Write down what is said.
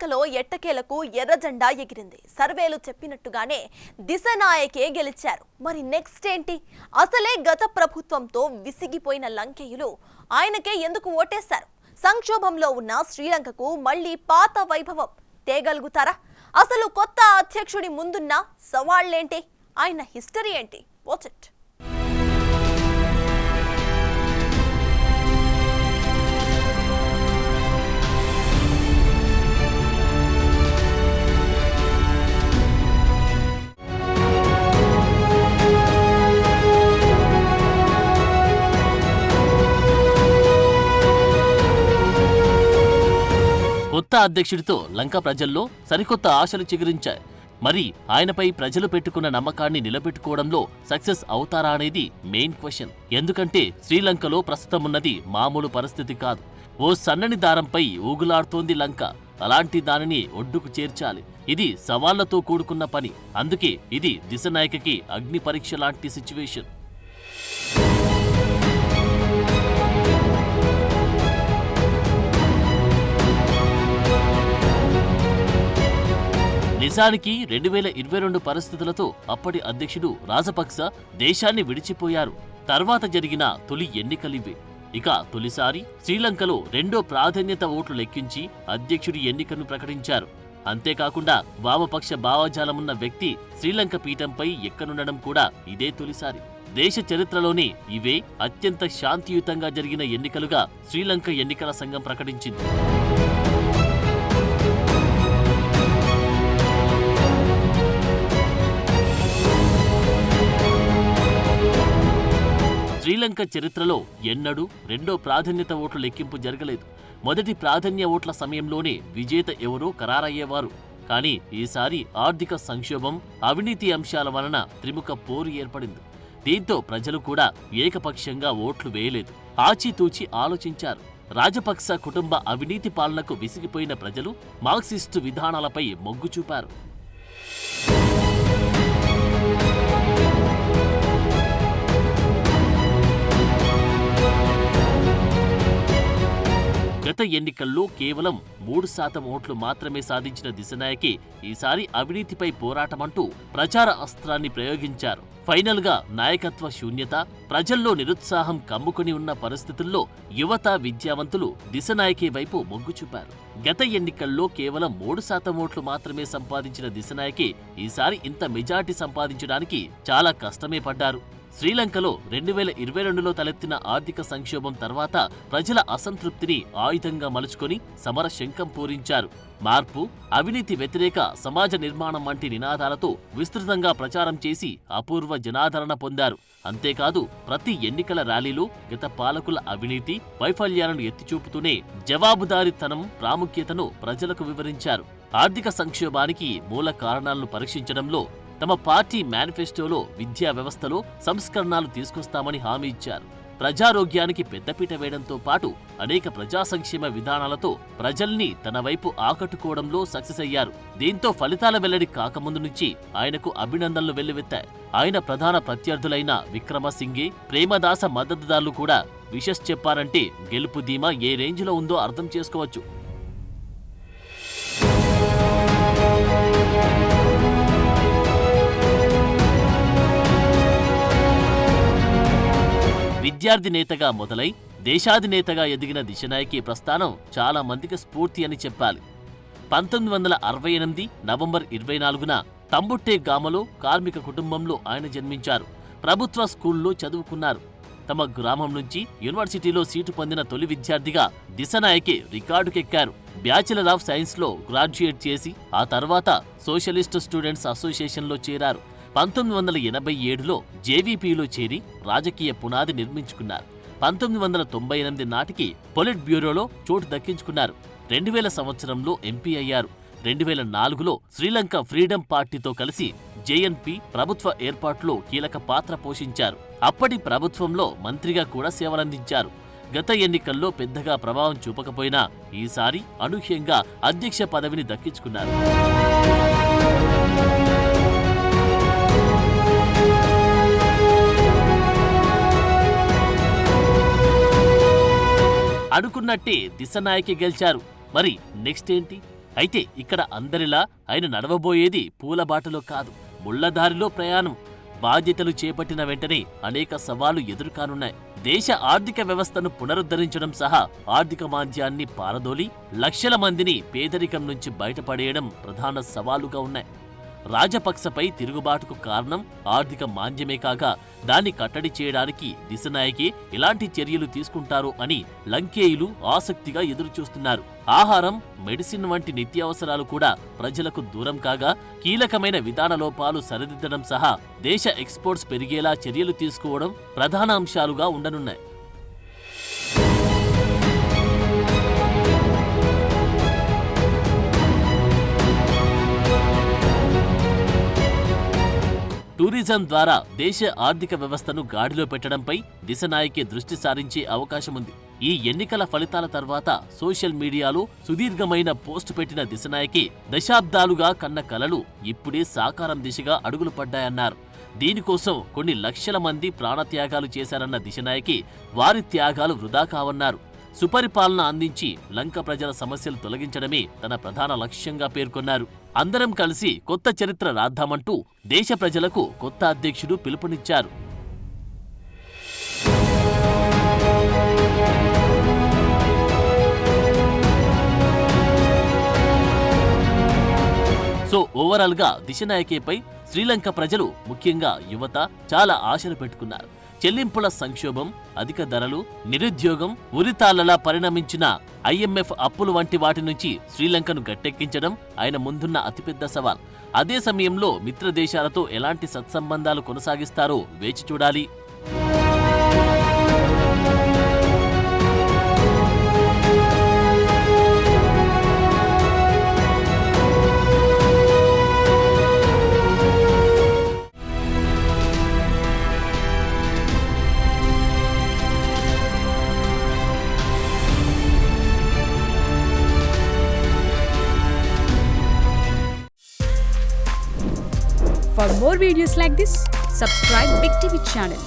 శ్రీలంకలో ఎట్టకేలకు ఎర్రజెండా ఎగిరింది. సర్వేలు చెప్పినట్టుగానే దిశనాయకే గెలిచారు. మరి నెక్స్ట్ ఏంటి? అసలే గత ప్రభుత్వంతో విసిగిపోయిన లంకేయులు ఆయనకే ఎందుకు ఓటేశారు? సంక్షోభంలో ఉన్న శ్రీలంకకు మళ్ళీ పాత వైభవం తేగలుగుతారా? అసలు కొత్త అధ్యక్షుడి ముందున్న సవాళ్లేంటి? ఆయన హిస్టరీ ఏంటి? Watch it. కొత్త అధ్యక్షుడితో లంక ప్రజల్లో సరికొత్త ఆశలు చిగురించాయి. మరి ఆయనపై ప్రజలు పెట్టుకున్న నమ్మకాన్ని నిలబెట్టుకోవడంలో సక్సెస్ అవుతారా అనేది మెయిన్ క్వశ్చన్. ఎందుకంటే శ్రీలంకలో ప్రస్తుతం ఉన్నది మామూలు పరిస్థితి కాదు. ఓ సన్నని దారంపై ఊగులాడుతోంది లంక. అలాంటి దానిని ఒడ్డుకు చేర్చాలి. ఇది సవాళ్లతో కూడుకున్న పని. అందుకే ఇది దిశనాయకకి అగ్ని పరీక్ష లాంటి సిచ్యువేషన్. నిజానికి 2022 పరిస్థితులతో అప్పటి అధ్యక్షుడు రాజపక్స దేశాన్ని విడిచిపోయారు. తర్వాత జరిగిన తొలి ఎన్నికలివే. ఇక తొలిసారి శ్రీలంకలో రెండో ప్రాధాన్యత ఓట్లు లెక్కించి అధ్యక్షుడి ఎన్నికను ప్రకటించారు. అంతేకాకుండా వామపక్ష భావజాలమున్న వ్యక్తి శ్రీలంక పీఠంపై ఎక్కనుండడం కూడా ఇదే తొలిసారి. దేశ చరిత్రలోనే ఇవే అత్యంత శాంతియుతంగా జరిగిన ఎన్నికలుగా శ్రీలంక ఎన్నికల సంఘం ప్రకటించింది. శ్రీలంక చరిత్రలో ఎన్నడూ రెండో ప్రాధాన్యత ఓట్ల లెక్కింపు జరగలేదు. మొదటి ప్రాధాన్య ఓట్ల సమయంలోనే విజేత ఎవరో ఖరారయ్యేవారు. కానీ ఈసారి ఆర్థిక సంక్షోభం, అవినీతి అంశాల వలన త్రిముఖ పోరు ఏర్పడింది. దీంతో ప్రజలు కూడా ఏకపక్షంగా ఓట్లు వేయలేదు. ఆచితూచి ఆలోచించారు. రాజపక్స కుటుంబ అవినీతి పాలనకు విసిగిపోయిన ప్రజలు మార్క్సిస్టు విధానాలపై మొగ్గు చూపారు. గత ఎన్నికల్లో కేవలం 3% ఓట్లు మాత్రమే సాధించిన దిశనాయకే ఈసారి అవినీతిపై పోరాటమంటూ ప్రచార అస్త్రాన్ని ప్రయోగించారు. ఫైనల్ గా నాయకత్వ శూన్యత, ప్రజల్లో నిరుత్సాహం కమ్ముకుని ఉన్న పరిస్థితుల్లో యువత, విద్యావంతులు దిశనాయకే వైపు మొగ్గు చూపారు. గత ఎన్నికల్లో కేవలం 3% ఓట్లు మాత్రమే సంపాదించిన దిశనాయకే ఈసారి ఇంత మెజార్టీ సంపాదించడానికి చాలా కష్టమే పడ్డారు. శ్రీలంకలో 2022లో తలెత్తిన ఆర్థిక సంక్షోభం తర్వాత ప్రజల అసంతృప్తిని ఆయుధంగా మలుచుకొని సమర శంఖం పూరించారు. మార్పు, అవినీతి వ్యతిరేక సమాజ నిర్మాణం వంటి నినాదాలతో విస్తృతంగా ప్రచారం చేసి అపూర్వ జనాదరణ పొందారు. అంతేకాదు ప్రతి ఎన్నికల ర్యాలీలో గత పాలకుల అవినీతి, వైఫల్యాలను ఎత్తిచూపుతూనే జవాబుదారీతనం ప్రాముఖ్యతను ప్రజలకు వివరించారు. ఆర్థిక సంక్షోభానికి మూల కారణాలను పరీక్షించడంలో తమ పార్టీ మేనిఫెస్టోలో విద్యా వ్యవస్థలో సంస్కరణలు తీసుకొస్తామని హామీ ఇచ్చారు. ప్రజారోగ్యానికి పెద్దపీట వేయడంతో పాటు అనేక ప్రజా సంక్షేమ విధానాలతో ప్రజల్ని తన వైపు ఆకట్టుకోవడంలో సక్సెస్ అయ్యారు. దీంతో ఫలితాల వెల్లడి కాకముందు నుంచి ఆయనకు అభినందనలు వెల్లువెత్తాయి. ఆయన ప్రధాన ప్రత్యర్థులైన విక్రమసింఘే, ప్రేమదాస మద్దతుదారులు కూడా విషస్ చెప్పారంటే గెలుపు ధీమా ఏ రేంజ్లో ఉందో అర్థం చేసుకోవచ్చు. విద్యార్థి నేతగా మొదలై దేశాధినేతగా ఎదిగిన దిశనాయకే ప్రస్థానం చాలా మందికి స్ఫూర్తి అని చెప్పాలి. 1968 నవంబర్ 24న తంబుట్టే గ్రామంలో కార్మిక కుటుంబంలో ఆయన జన్మించారు. ప్రభుత్వ స్కూల్లో చదువుకున్నారు. తమ గ్రామం నుంచి యూనివర్సిటీలో సీటు పొందిన తొలి విద్యార్థిగా దిశనాయకే రికార్డుకెక్కారు. బ్యాచిలర్ ఆఫ్ సైన్స్లో గ్రాడ్యుయేట్ చేసి ఆ తర్వాత సోషలిస్ట్ స్టూడెంట్స్ అసోసియేషన్లో చేరారు. 1987లో జేవీపీలో చేరి రాజకీయ పునాది నిర్మించుకున్నారు. 1998 నాటికి పొలిట్ బ్యూరోలో చోటు దక్కించుకున్నారు. 2000 సంవత్సరంలో ఎంపీ అయ్యారు. 2004లో శ్రీలంక ఫ్రీడమ్ పార్టీతో కలిసి జేఎన్పీ ప్రభుత్వ ఏర్పాటులో కీలక పాత్ర పోషించారు. అప్పటి ప్రభుత్వంలో మంత్రిగా కూడా సేవలందించారు. గత ఎన్నికల్లో పెద్దగా ప్రభావం చూపకపోయినా ఈసారి అనూహ్యంగా అధ్యక్ష పదవిని దక్కించుకున్నారు. అనుకున్నట్టే దిశనాయకే గెలిచారు. మరి నెక్స్ట్ ఏంటి? అయితే ఇక్కడ అందరిలా ఆయన నడవబోయేది పూలబాటలో కాదు, ముళ్లదారిలో ప్రయాణం. బాధ్యతలు చేపట్టిన వెంటనే అనేక సవాళ్లు ఎదురుకానున్నాయి. దేశ ఆర్థిక వ్యవస్థను పునరుద్ధరించడం సహా ఆర్థిక మాంద్యాన్ని పారదోలి లక్షల మందిని పేదరికం నుంచి బయటపడేయడం ప్రధాన సవాలుగా ఉన్నాయి. రాజపక్సపై తిరుగుబాటుకు కారణం ఆర్థిక మాంద్యమే కాక దాన్ని కట్టడి చేయడానికి దిశనాయకే ఎలాంటి చర్యలు తీసుకుంటారు అని లంకేయులు ఆసక్తిగా ఎదురుచూస్తున్నారు. ఆహారం, మెడిసిన్ వంటి నిత్యావసరాలు కూడా ప్రజలకు దూరం కాగా కీలకమైన విధాన లోపాలు సరిదిద్దడం సహా దేశ ఎక్స్పోర్ట్స్ పెరిగేలా చర్యలు తీసుకోవడం ప్రధాన అంశాలుగా ఉండనున్నాయి. టూరిజం ద్వారా దేశ ఆర్థిక వ్యవస్థను గాడిలో పెట్టడంపై దిశనాయకే దృష్టి సారించే అవకాశముంది. ఈ ఎన్నికల ఫలితాల తర్వాత సోషల్ మీడియాలో సుదీర్ఘమైన పోస్టు పెట్టిన దిశనాయకే దశాబ్దాలుగా కన్న కలలు ఇప్పుడే సాకారం దిశగా అడుగులు పడ్డాయన్నారు. దీనికోసం కొన్ని లక్షల మంది ప్రాణత్యాగాలు చేశారన్న దిశనాయకే వారి త్యాగాలు వృధా కావన్నారు. సుపరిపాలన అందించి లంక ప్రజల సమస్యలు తొలగించడమే తన ప్రధాన లక్ష్యంగా పేర్కొన్నారు. అందరం కలిసి కొత్త చరిత్ర రాద్దామంటూ దేశ ప్రజలకు కొత్త అధ్యక్షుడు పిలుపునిచ్చారు. సో ఓవరాల్ గా దిశనాయకేపై శ్రీలంక ప్రజలు, ముఖ్యంగా యువత చాలా ఆశలు పెట్టుకున్నారు. చెల్లింపుల సంక్షోభం, అధిక ధరలు, నిరుద్యోగం, ఉరితాళ్లలా పరిణమించిన IMF అప్పులు వంటి వాటి నుంచి శ్రీలంకను గట్టెక్కించడం ఆయన ముందున్న అతిపెద్ద సవాల్. అదే సమయంలో మిత్ర దేశాలతో ఎలాంటి సత్సంబంధాలు కొనసాగిస్తారో వేచి చూడాలి. For more videos like this, subscribe Big TV channel.